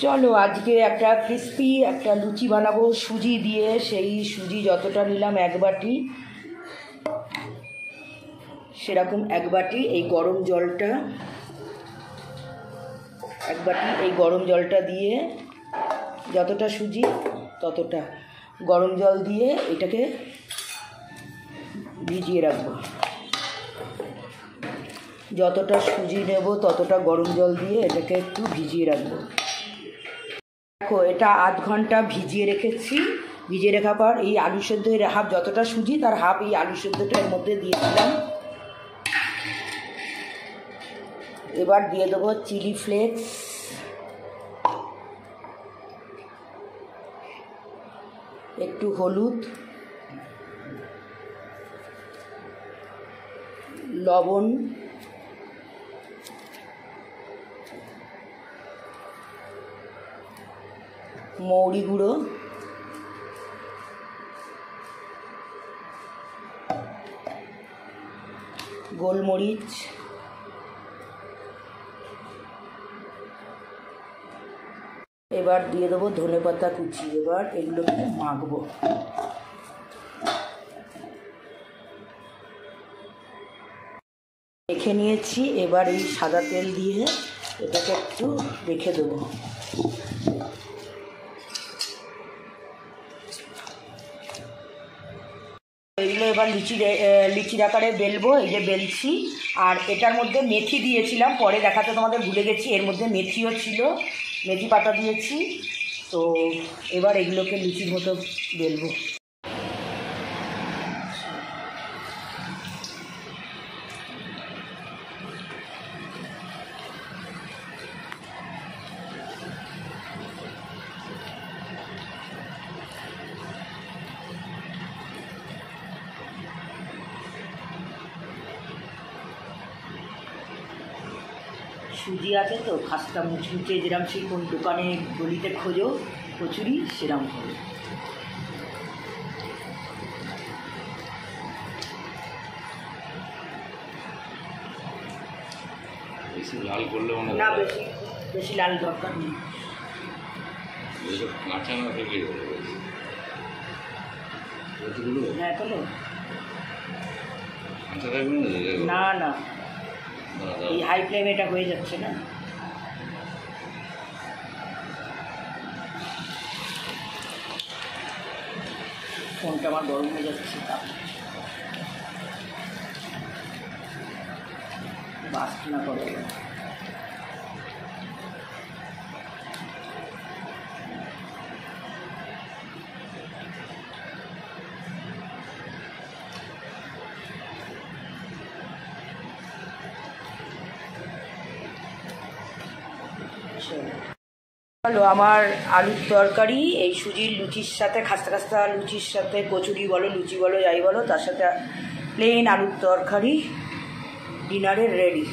চলো আজকে একটা ক্রিস্পি একটা লুচি বানাবো সুজি দিয়ে। সেই সুজি যতটা নিলাম এক বাটি, সেরকম এক বাটি এই গরম জলটা, এক বাটি এই গরম জলটা দিয়ে, যতটা সুজি ততটা গরম জল দিয়ে এটাকে ভিজিয়ে রাখবো। যতটা সুজি নেব ততটা গরম জল দিয়ে এটাকে একটু ভিজিয়ে রাখবো। দেখো এটা আধ ঘন্টা ভিজিয়ে রেখেছি। ভিজিয়ে রাখার পর এই আলু সেদ্ধের হাফ, যতটা সুজি তার হাফ এই আলু সেদ্ধটা এর মধ্যে দিয়ে দিলাম। এবার দিয়ে দেবো চিলি ফ্লেক্স, একটু হলুদ, লবণ, মৌরি গুঁড়ো, গোলমরিচ, এবার দিয়ে দেবো ধনেপাতা কুচি। এবার এগুলোকে মাখবো। মেখে নিয়েছি। এবার এই সাদা তেল দিয়ে এটাকে একটু রেখে দেবো। এইগুলো এবার লিচির আকারে বেলবো। এই যে বেলছি। আর এটার মধ্যে মেথি দিয়েছিলাম, পরে দেখাতে তোমাদের ভুলে গেছি, এর মধ্যে মেথিও ছিল, মেথি পাতা দিয়েছি। তো এবার এগুলোকে লুচির মতো বেলবো। সুজি আছে তো, খাস্তা মুচমুচে যেরকম সেই কোন দোকানে গলিতে খোঁজো কচুরি, সেরকম হবে। বেশি লাল করলে না, বেশি লাল দরকার নেই। কাঁচা না থেকে হ্যাঁ চলো। কাঁচা থাকবে না না, এই হাই ফ্লেমে এটা হয়ে যাচ্ছে না। ফোনটা আমার গরম হয়ে যাচ্ছে, বাস্না করে। চলো আমার আলুর তরকারি এই সুজির লুচির সাথে, খাস্তা খাস্তা লুচির সাথে, কচুরি বলো লুচি বলো যাই বলো, তার সাথে প্লেন আলুর তরকারি ডিনারে রেডি।